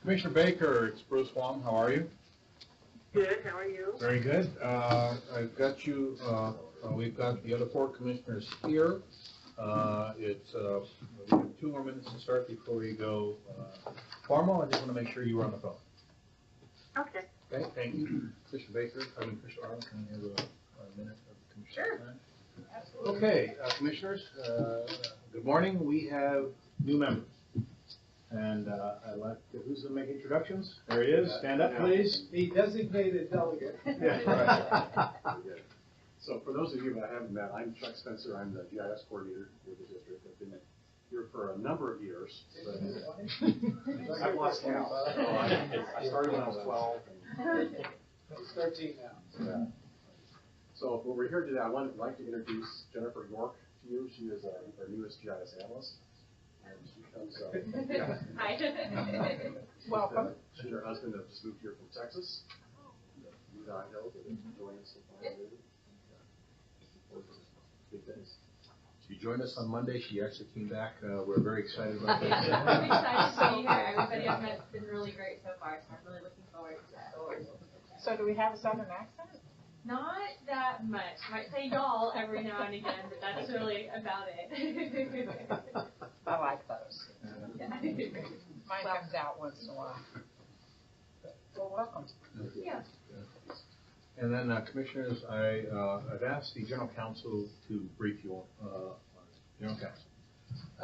Commissioner Baker, it's Bruce Wong. How are you? Good. How are you? Very good. I've got you. We've got the other four commissioners here. We have 2 more minutes to start before we go formal. I just want to make sure you were on the phone. Okay. Okay. Thank you, Commissioner Baker. Commissioner Arnold, can I have a minute of Commissioner time? Absolutely. Okay, commissioners. Good morning. We have new members. And I'd like to, who's going to make introductions? There he is. Stand up, please. The designated delegate. Yeah, right. So for those of you that I haven't met, I'm Chuck Spencer. I'm the GIS coordinator for the district. I've been here for a number of years. I've lost count. So I started when I was 12. He's 13 now. Yeah. So when we're here today, I would like to introduce Jennifer York to you. She is our newest GIS analyst. And she comes, Hi. Welcome. She and her husband have just moved here from Texas. I know that they're enjoying some fine food. Big things. She joined us on Monday. She actually came back. We're very excited about this. I'm excited to be here. Everybody I've met has been really great so far, so I'm really looking forward to that. So do we have a southern accent? Not that much. Might say y'all every now and again, but that's really about it. I like those. Yeah. Mine comes out once in a while. Well, welcome. Yeah. And then, commissioners, I've asked the general counsel to brief you on general counsel.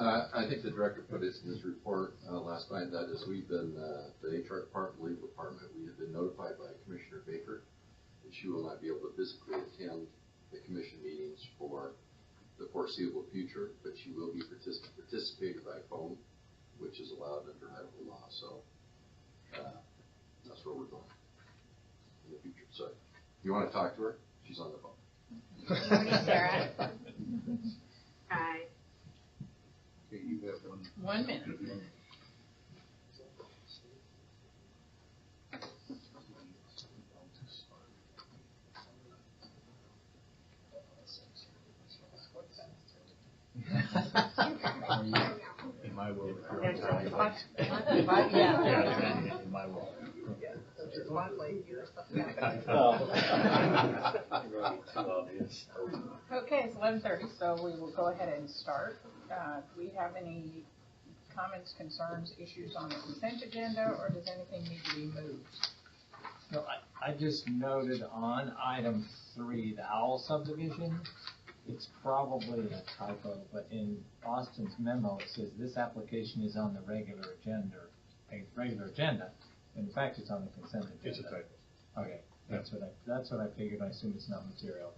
I think the director put it in his report last night. That is, we've been, the HR department, legal department, we have been notified by Commissioner Baker that she will not be able to physically attend the commission meetings for the foreseeable future, but she will be participating by phone, which is allowed under medical law. So that's where we're going in the future. So if you want to talk to her, she's on the phone. Good morning, Sarah. Hi. Okay, you have 1 minute. in my world. Yeah. In my world. Just bluntly. Okay, it's 11:30, so we will go ahead and start. Do we have any comments, concerns, issues on the consent agenda, or does anything need to be moved? No, I just noted on item 3, the Owl subdivision, it's probably a typo, but in Austin's memo, it says this application is on the regular agenda. In fact, it's on the consent agenda. It's a typo. Okay, that's what I figured. I assume it's not material.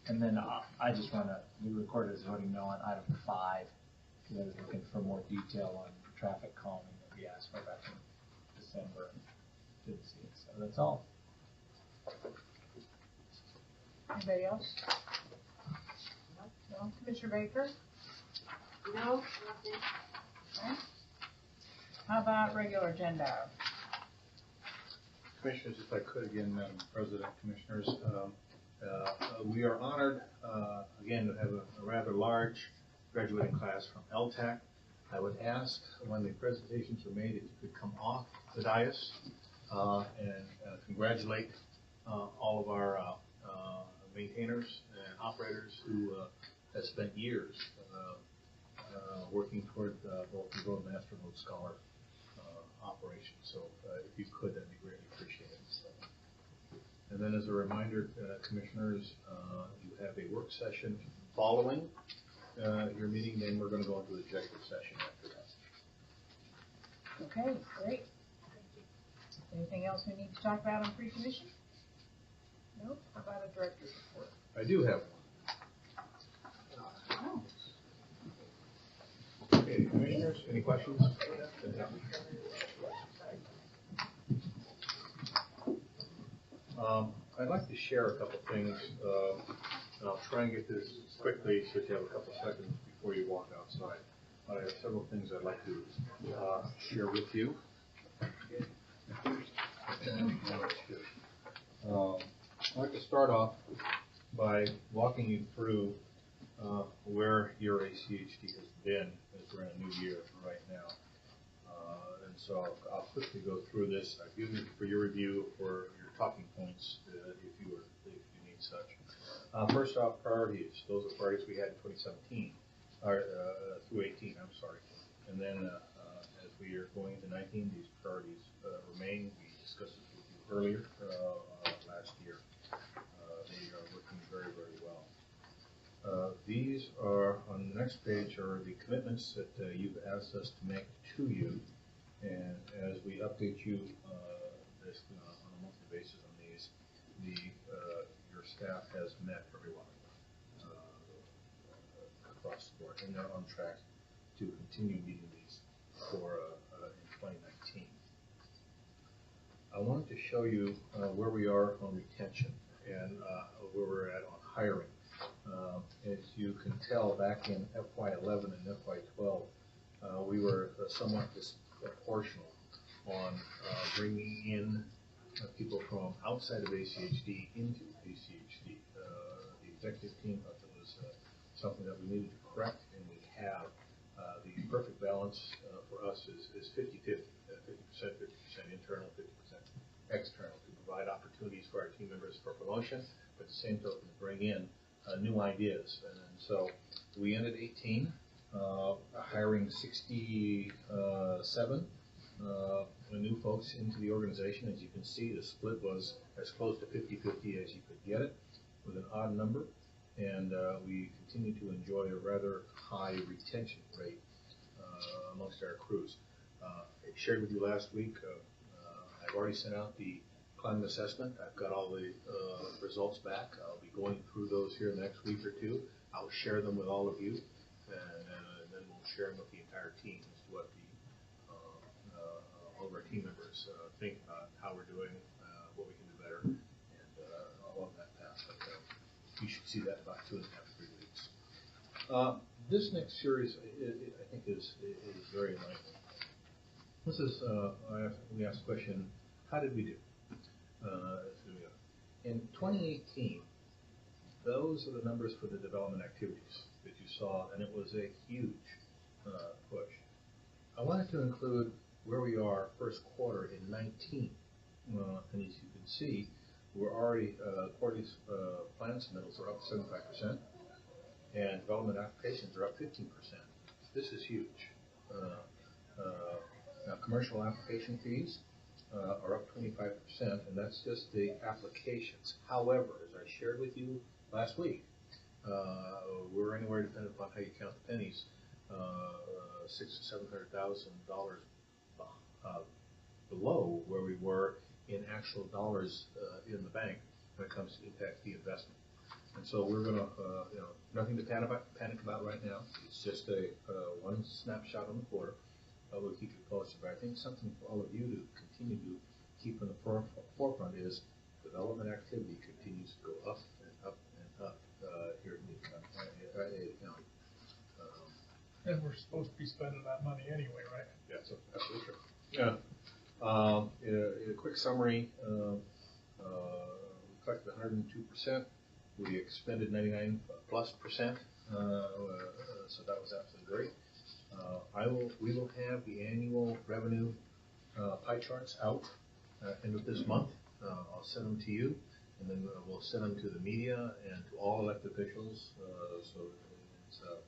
And then I just want to be recorded as voting no on item 5, because I was looking for more detail on traffic calming that we asked for back in December and didn't see it. So that's all. Anybody else? No? Commissioner Baker? No, nothing. Okay. How about regular agenda? Commissioners, if I could again, Madam President, Commissioners, we are honored again to have a rather large graduating class from LTAC. I would ask when the presentations are made if you could come off the dais and congratulate all of our maintainers and operators who have spent years working toward both the Roadmaster and Road Scholar operation. So if you could, that'd be greatly appreciated. So. And then as a reminder, commissioners, you have a work session following your meeting, then we're going to go into the executive session after that. Okay, great. Anything else we need to talk about on pre-commission? Nope. How about a director's report? I do have one. Okay, commissioners, any questions? I'd like to share a couple things, and I'll try and get this quickly so that you have a couple seconds before you walk outside. But I have several things I'd like to share with you. I'd like to start off by walking you through where your ACHD has been as we're in a new year right now. And And so I'll quickly go through this. I've given it for your review for your talking points if you need such. First off, priorities. Those are priorities we had in 2017, or through 18, I'm sorry. And then as we are going into 19, these priorities remain. We discussed this with you earlier last year. They are working very, very well. These are, on the next page, are the commitments that you've asked us to make to you. And as we update you basically on a monthly basis on these, your staff has met everyone across the board, and they're on track to continue meeting these for in 2019. I wanted to show you where we are on retention and where we're at on hiring. As you can tell, back in FY11 and FY12, we were somewhat disproportional on bringing in people from outside of ACHD into ACHD. The executive team thought that was something that we needed to correct, and we have. The perfect balance for us is 50-50, 50% internal, 50% external, to provide opportunities for our team members for promotion, but at the same token to bring in new ideas. And so we ended 18 hiring 67 new folks into the organization. As you can see, the split was as close to 50-50 as you could get it, with an odd number. And we continue to enjoy a rather high retention rate amongst our crews. I shared with you last week, I've already sent out the climate assessment. I've got all the results back. I'll be going through those here the next week or two. I'll share them with all of you, and then we'll share them with the entire team as to what all of our team members think about how we're doing, what we can do better, and all of that path. But, you should see that in about 2.5 to 3 weeks. This next series, I think, is very enlightening. This is, we asked the question, how did we do? In 2018, those are the numbers for the development activities that you saw, and it was a huge push. I wanted to include where we are first quarter in 19, and as you can see, we're already, quarterly plan submittals are up 75%, and development applications are up 15%. This is huge. Now, commercial application fees are up 25%, and that's just the applications. However, as I shared with you last week, we're anywhere, depending upon how you count the pennies, $600,000 to $700,000 below where we were in actual dollars in the bank when it comes to impact fee investment. And so we're going to, nothing to panic about right now. It's just a one snapshot on the quarter. We'll keep you posted. But I think something for all of you to continue to keep in the forefront is development activity continues to go up and up and up here in the county. And we're supposed to be spending that money anyway, right? Yeah, that's absolutely true. Yeah. In a quick summary, we collected 102%. We expended 99+%. So that was absolutely great. We will have the annual revenue pie charts out end of this month. I'll send them to you, and then we'll send them to the media and to all elected officials. So it's a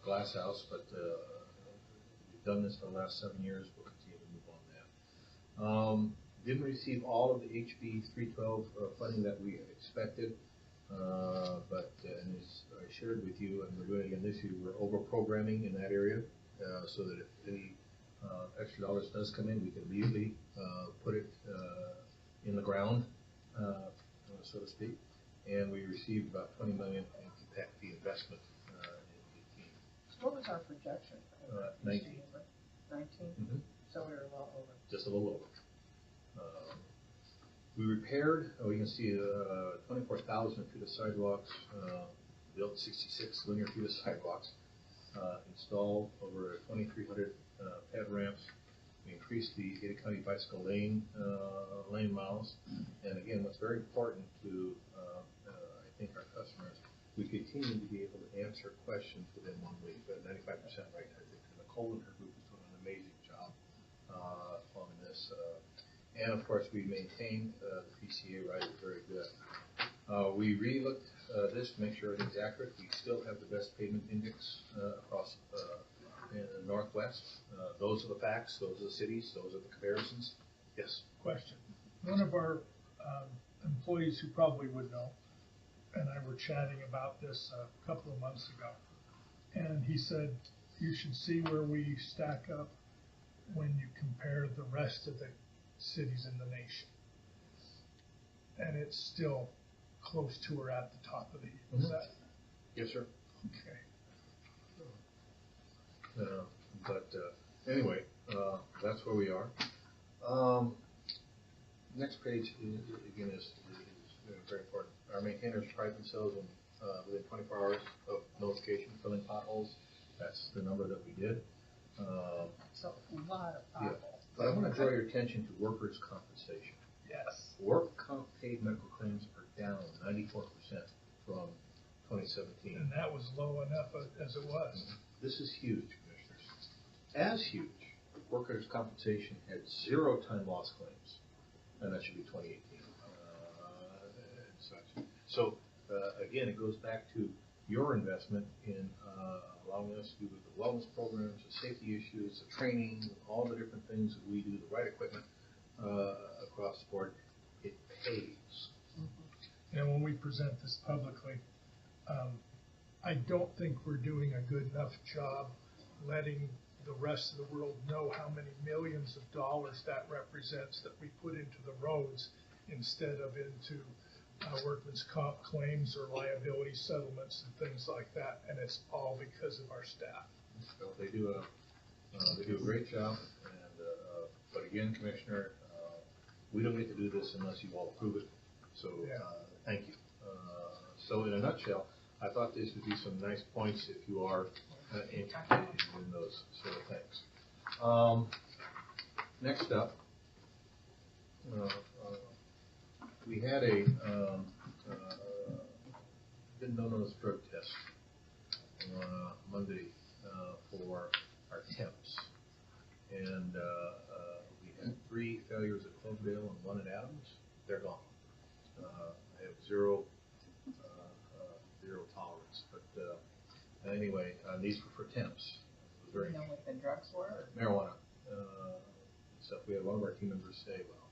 glass house, but we've done this for the last 7 years. We'll continue to move on that. Didn't receive all of the HB 312 funding that we expected, but and as I shared with you, and we're doing it again this year, we're over-programming in that area, so that if any extra dollars does come in, we can immediately put it in the ground, so to speak. And we received about $20 million in impact fee investment in 18. So what was our projection? 19. 19? Mm-hmm. So we were a little over. Just a little over. We repaired, you can see 24,000 feet of sidewalks, built 66 linear feet of sidewalks, installed over 2,300 ped ramps. We increased the Ada County bicycle lane miles. And again, what's very important to, I think, our customers, we continue to be able to answer questions within 1 week. We're at 95% right now. Nicole and her group is doing an amazing job on this. And of course, we maintain the PCA rider very good. We re-looked this to make sure everything's accurate. We still have the best pavement index across in the Northwest. Those are the facts, those are the cities, those are the comparisons. Yes? Question. One of our employees who probably would know, and I were chatting about this a couple of months ago, and he said, you should see where we stack up when you compare the rest of the cities in the nation. And it's still close to or at the top of the heap. Is that? Yes, sir. Okay. But anyway, that's where we are. Next page, again, is very important. Our maintainers pride themselves in within 24 hours of notification, filling potholes. That's the number that we did. So a lot of Yeah. potholes. But I want to draw your attention to workers' compensation. Yes. Work comp paid medical claims are down 94% from 2017. And that was low enough as it was. This is huge, commissioners. As huge, workers' compensation had 0 time loss claims, and that should be 2018 and such. So again, it goes back to your investment in allowing us to do the wellness programs, the safety issues, the training, all the different things that we do, the right equipment across the board. It pays. And when we present this publicly, I don't think we're doing a good enough job letting the rest of the world know how many millions of dollars that represents that we put into the roads instead of into workman's comp claims or liability settlements and things like that. And it's all because of our staff. So they do a great job. And but again, Commissioner, we don't get to do this unless you all approve it. So thank you. So in a nutshell, I thought these would be some nice points if you are interested in those sort of things. Next up, we had a been known as drug test on Monday for our temps, and we had 3 failures at Cloverdale and 1 at Adams. They're gone. I have zero tolerance, but anyway, these were for temps. Do you know what the drugs were? Marijuana stuff. We had one of our team members say, well,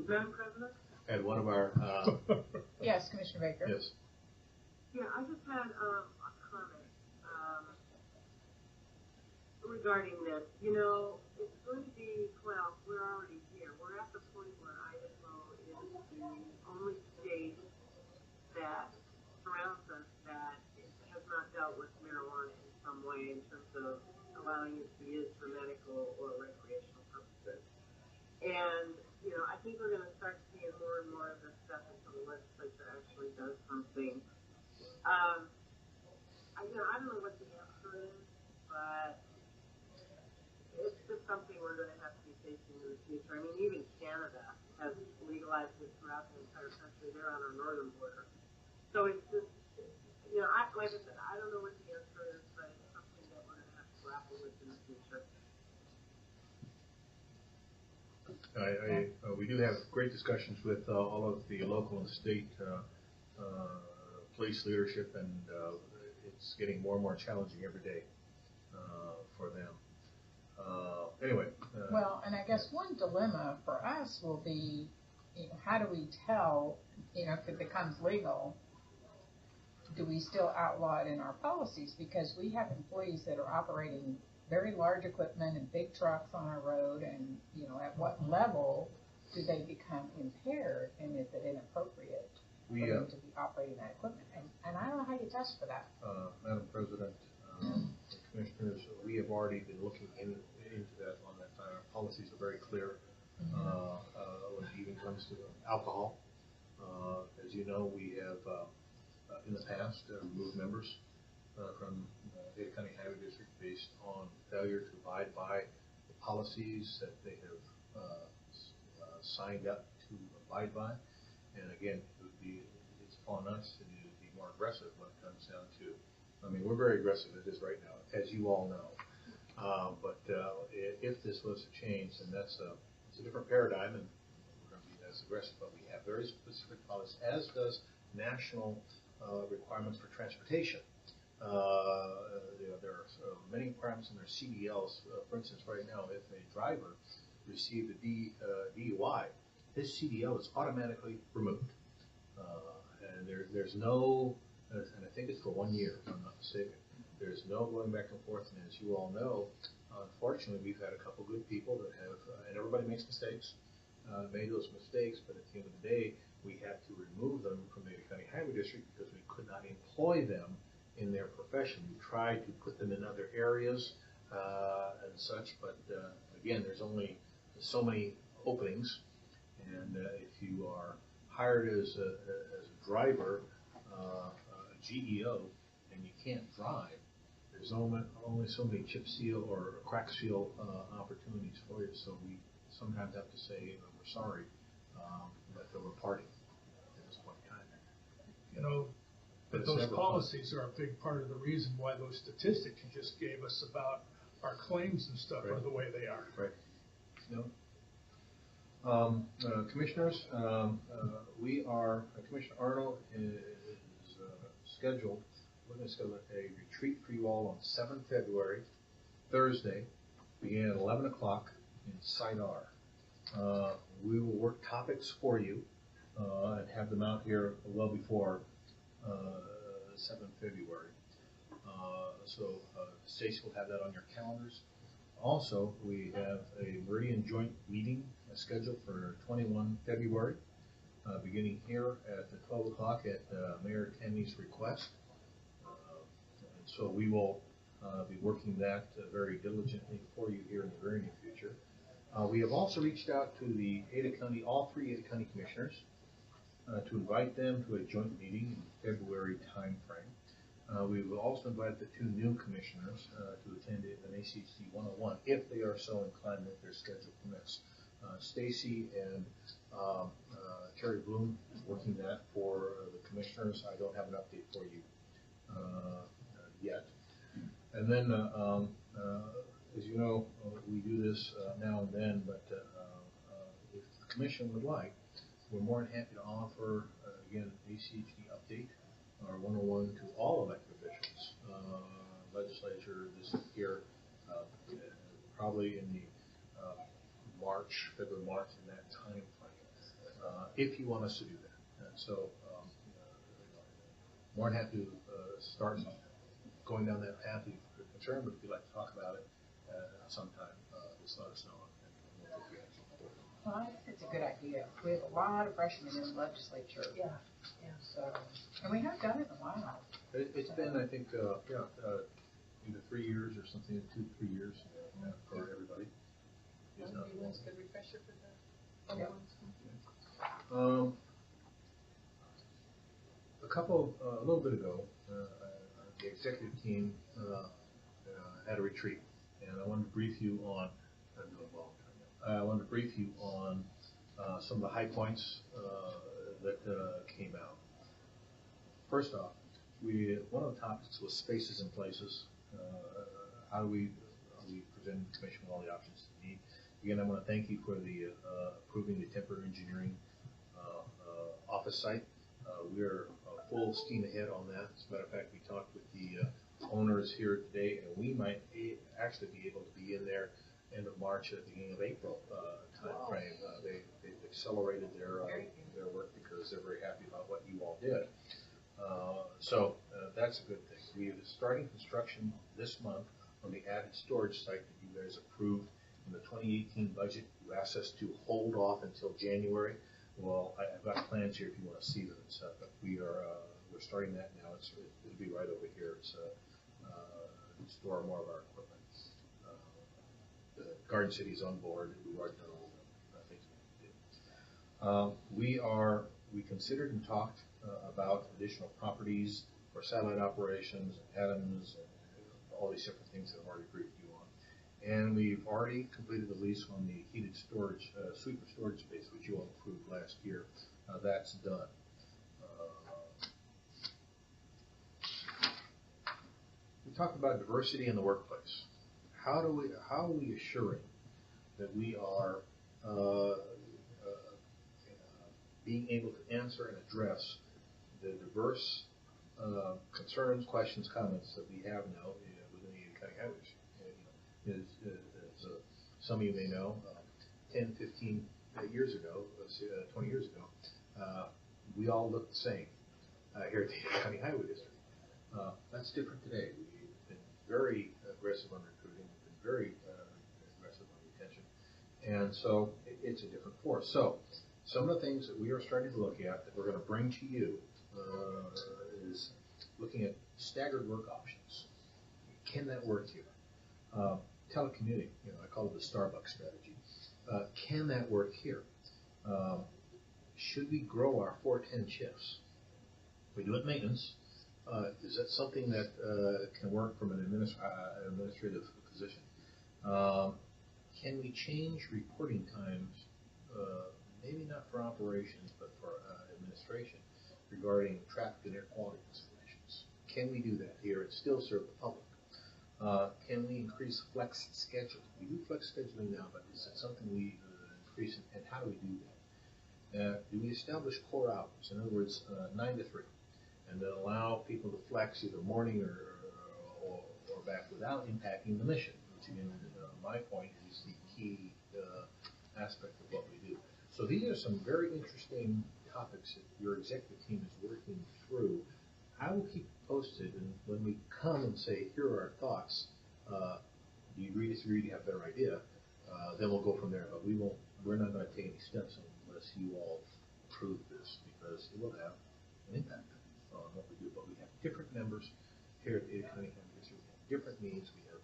Madam President? had one of our Yes, Commissioner Baker. yes. Yeah, I just had a comment regarding this. You know, it's going to be, well, we're already here. We're at the point where Idaho is the only state that surrounds us that has not dealt with marijuana in some way in terms of allowing it to be used for medical or recreational purposes. And, you know, I think we're going to start seeing more and more of this stuff until the legislature actually does something. I don't know what the answer is, but it's just something we're going to have to be facing in the future. I mean, even Canada has legalized it throughout the entire country. They're on our northern border. So it's just, you know, like I said, I don't know what the answer is, but it's something that we're going to have to grapple with in the future. We do have great discussions with all of the local and state police leadership, and it's getting more and more challenging every day for them. Anyway. Well, and I guess one dilemma for us will be, you know, how do we tell, you know, if it becomes legal, do we still outlaw it in our policies? Because we have employees that are operating very large equipment and big trucks on our road, and, you know, at what level do they become impaired, and is it inappropriate for them to be operating that equipment? And I don't know how you test for that. Madam President, Commissioners, we have already been looking into that on that time. Our policies are very clear when it even comes to alcohol. As you know, we have in the past removed members from Ada County Highway District based on failure to abide by the policies that they have signed up to abide by. And again, it's upon us to be more aggressive when it comes down to, I mean, we're very aggressive. It is right now, as you all know. If this was to change, then it's a different paradigm, and we're going to be as aggressive. But we have very specific policies, as does national requirements for transportation. There are many requirements in their CDLs. For instance, right now, if a driver received a DUI, his CDL is automatically removed. And there's no, and I think it's for 1 year, if I'm not mistaken. There's no going back and forth. And as you all know, unfortunately, we've had a couple good people that have, and everybody makes mistakes, made those mistakes, but at the end of the day, we had to remove them from the Ada County Highway District because we could not employ them in their profession. We tried to put them in other areas and such, but again, there's only so many openings, and if you are hired as a driver, a GEO, and you can't drive, there's only so many chip seal or crack seal opportunities for you. So we sometimes have to say, we're sorry, but we're parting at this point in time. You know, but those policies are a big part of the reason why those statistics you just gave us about our claims and stuff are the way they are. Right. No. Commissioners, Commissioner Arnold is scheduled. We're going to schedule a retreat for you all on 7th February, Thursday, beginning at 11 o'clock in Site R. We will work topics for you and have them out here well before 7th February. Stacy will have that on your calendars. Also, we have a Meridian joint meeting scheduled for 21 February, beginning here at 12 o'clock at Mayor Tammy's request. So we will be working that very diligently for you here in the very near future. We have also reached out to the all three Ada County commissioners to invite them to a joint meeting in February timeframe. We will also invite the two new commissioners to attend an ACHD 101 if they are so inclined that their schedule permits. Stacy and Terry Bloom is working that for the commissioners. I don't have an update for you yet. And then, as you know, we do this now and then, but if the commission would like, we're more than happy to offer, again, an ACHD update or 101 to all elected officials. Legislature this year, probably in the February, March, in that time frame, if you want us to do that. More than happy to start going down that path if you're concerned, but if you'd like to talk about it sometime, just let us know. And we'll take action for it. Well, I think it's a good idea. We have a lot of freshmen in the legislature. Yeah. So, and we have done it in a while. It's been, I think, either 3 years or something, 2 to 3 years for everybody. That's a good refresher for the Yeah. A little bit ago, the executive team had a retreat, and I wanted to brief you on. I wanted to brief you on some of the high points that came out. First off, one of the topics was spaces and places. How do we present the commission with all the options they need? Again, I want to thank you for the approving the temporary engineering office site. We're full steam ahead on that. As a matter of fact, we talked with the owners here today, and we might actually be able to be in there end of March at the beginning of April time frame. They've accelerated their work because they're very happy about what you all did. That's a good thing. We are starting construction this month on the added storage site that you guys approved in the 2018 budget. You asked us to hold off until January. Well, I've got plans here if you want to see them and stuff, but we're starting that now. It'll be right over here. It's store more of our equipment. The Garden City is on board. We've already done all the things we need to do. We considered and talked about additional properties for satellite operations, atoms, and all these different things that I've already briefed you on. And we've already completed the lease on the heated storage, sweeper storage space, which you all approved last year. That's done. We talked about diversity in the workplace. how are we assuring that we are being able to answer and address the diverse concerns, questions, comments that we have now within the Ada County Highway District. As some of you may know, 10, 15 years ago, 20 years ago, we all looked the same here at the Ada County Highway District. That's different today. We've been very aggressive on recruiting, we've been very aggressive on retention, and so it's a different force. So some of the things that we are starting to look at that we're going to bring to you is looking at staggered work options. Can that work here? Telecommuting, I call it the Starbucks strategy. Can that work here? Should we grow our 410 shifts? We do it maintenance. Is that something that can work from an administrative position? Can we change reporting times, maybe not for operations, but for administration, regarding traffic and air quality considerations? Can we do that here and still serve the public? Can we increase flex scheduling? We do flex scheduling now, but is that something we increase, and how do we do that? Do we establish core hours? In other words, 9 to 3, and then allow people to flex either morning or back without impacting the mission, which again, my point is the key aspect of what we do. So these are some very interesting topics that your executive team is working through. I will keep posted, and when we come and say, here are our thoughts, do you agree, disagree, do you have a better idea? Then we'll go from there, but we're not going to take any steps unless you all approve this, because it will have an impact on what we do. But we have different members here at the Ada County Highway District. We have different needs. We have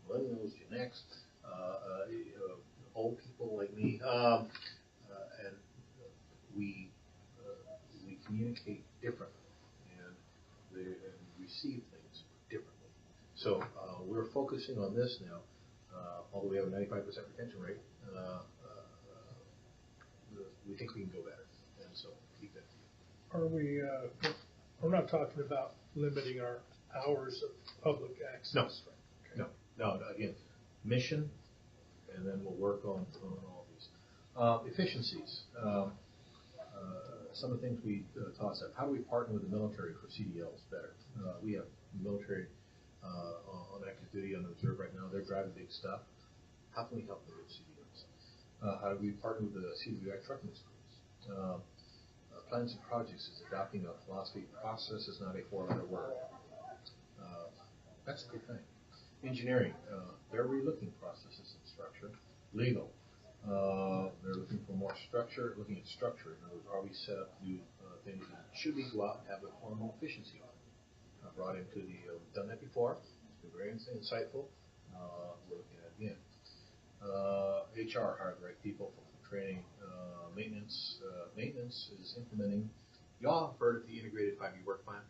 millennials, Gen X, old people like me, and we communicate differently and receive things differently. So we're focusing on this now. Although we have a 95% retention rate, we think we can go better, and so keep that view. Are we? We're not talking about limiting our hours of public access. No. Right? Okay. No. Again, mission, and then we'll work on all these efficiencies. Some of the things we toss up. How do we partner with the military for CDLs better? We have military on active duty on the reserve right now. They're driving big stuff. How can we help them with CDLs? How do we partner with the CWI trucking schools? Plans and projects is adopting a philosophy. Process is not a 4-letter word. That's a good thing. Engineering, they're relooking processes and structure. Legal, they're looking for more structure, looking at structure. In other words, are we set up to do things, and should we go out and have a formal efficiency audit? Brought into the, we've done that before. It's been very insightful. We're looking at it again. HR, hire the right people for training. Maintenance is implementing. Y'all have heard of the integrated 5-year work plan?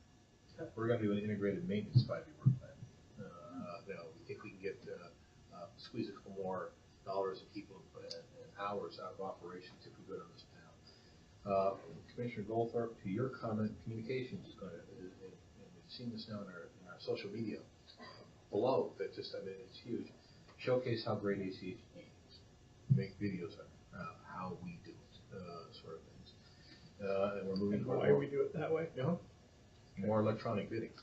We're going to do an integrated maintenance 5-year work plan. We think we can get squeeze it for more dollars and people and hours out of operations if we go down this path. Commissioner Goldthorpe, to your comment, communications is going to, and we've seen this now in our social media below. That just, it's huge. Showcase how great ACHD is. Make videos of how we do it, sort of things. And we're moving And why we do it that way? More electronic bidding,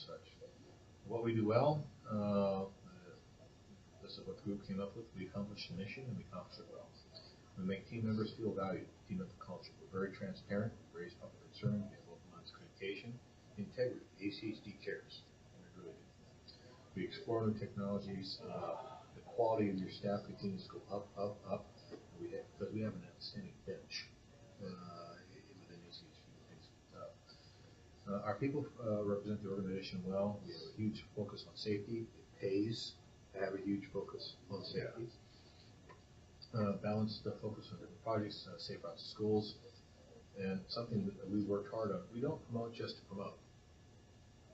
such. What we do well, this is what the group came up with. We accomplished the mission, and we accomplished it well. We make team members feel valued, team member culture. We're very transparent, we raise public concern, we have open lines of communication, integrity. ACHD cares, and we really do. We explore new technologies. The quality of your staff continues to go up. Because we have an outstanding bench within ACHD. Our people represent the organization well. We have a huge focus on safety. It pays to have a huge focus on safety. Balanced focus on different projects, safe routes to schools, and something that we worked hard on. We don't promote just to promote.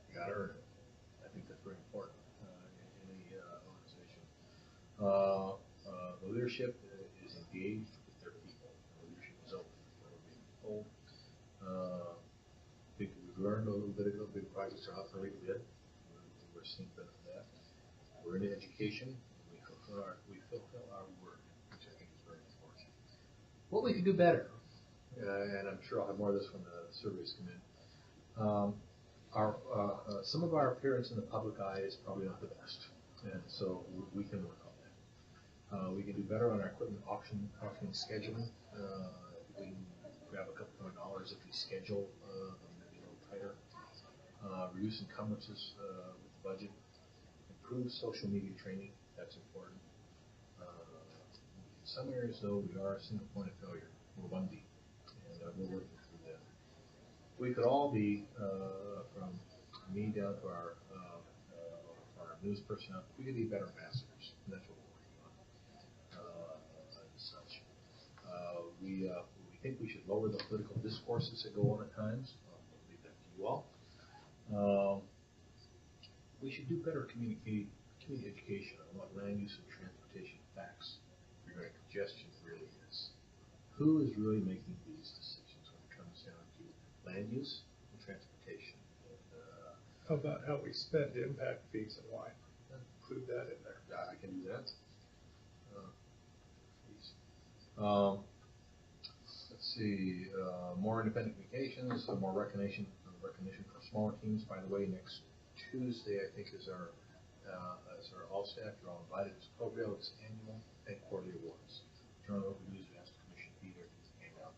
You got to earn it. I think that's very important in any organization. The leadership is engaged with their people. The leadership is open. We're being told. We've learned a little bit ago. Big projects are out for bid. We're seeing benefit of that. We're in education, we fulfill our word, which I think is very important. What we can do better, and I'm sure I'll have more of this when the surveys come in. Some of our appearance in the public eye is probably not the best, and so we can work on that. We can do better on our equipment auctioning scheduling. We can grab a couple more dollars if we schedule maybe a little tighter. Reduce encumbrances with the budget. Improve social media training. That's important. In some areas, though, we are a single point of failure. We're one deep, and we're working through that. We could all be, from me down to our news personnel, we could be better ambassadors, and that's what we're working on. As such, we think we should lower the political discourses that go on at times. I'll leave that to you all. We should do better community education on what land use and transportation facts regarding congestion really is. Who is really making these decisions when it comes down to land use and transportation? How about how we spend impact fees and why? Include that in there. I can do that. Let's see, more independent vacations, more recognition for smaller teams. By the way, next Tuesday, I think, is our all staff. You're all invited. It's appropriate. It's annual and quarterly awards. Generally, what we do is we ask the commission to be there to hand out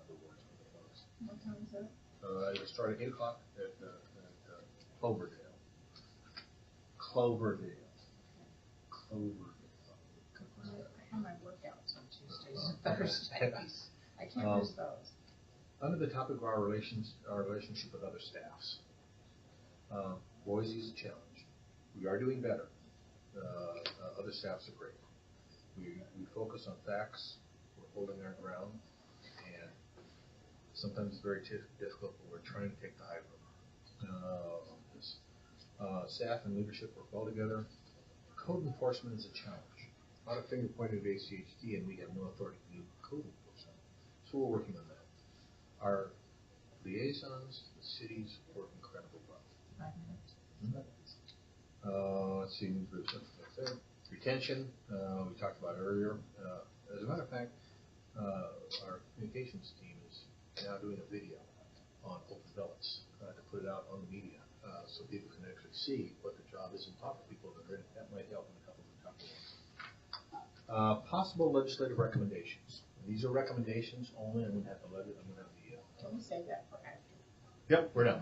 the awards for the folks. What time is that? It'll start at 8 o'clock at Cloverdale. Cloverdale. I have my workouts on Tuesdays and Thursdays. I can't miss those. Under the topic of our relationship with other staffs, Boise is a challenge. We are doing better. Other staffs are great. We focus on facts. We're holding our ground, and sometimes it's very difficult, but we're trying to take the high road on this. Staff and leadership work well together. Code enforcement is a challenge. A lot of finger pointed at ACHD, and we have no authority to do code enforcement. So we're working on that. Our liaisons, the cities, work incredibly well. 5 minutes. Let's see, retention, we talked about earlier. As a matter of fact, our communications team is now doing a video on open billets to put it out on the media so people can actually see what the job is and talk to people that are in it. That might help in a couple of tough ones. Possible legislative recommendations. These are recommendations only. I'm going to have to let it. I'm going to have the. Can we save that for after? Yep, we're done.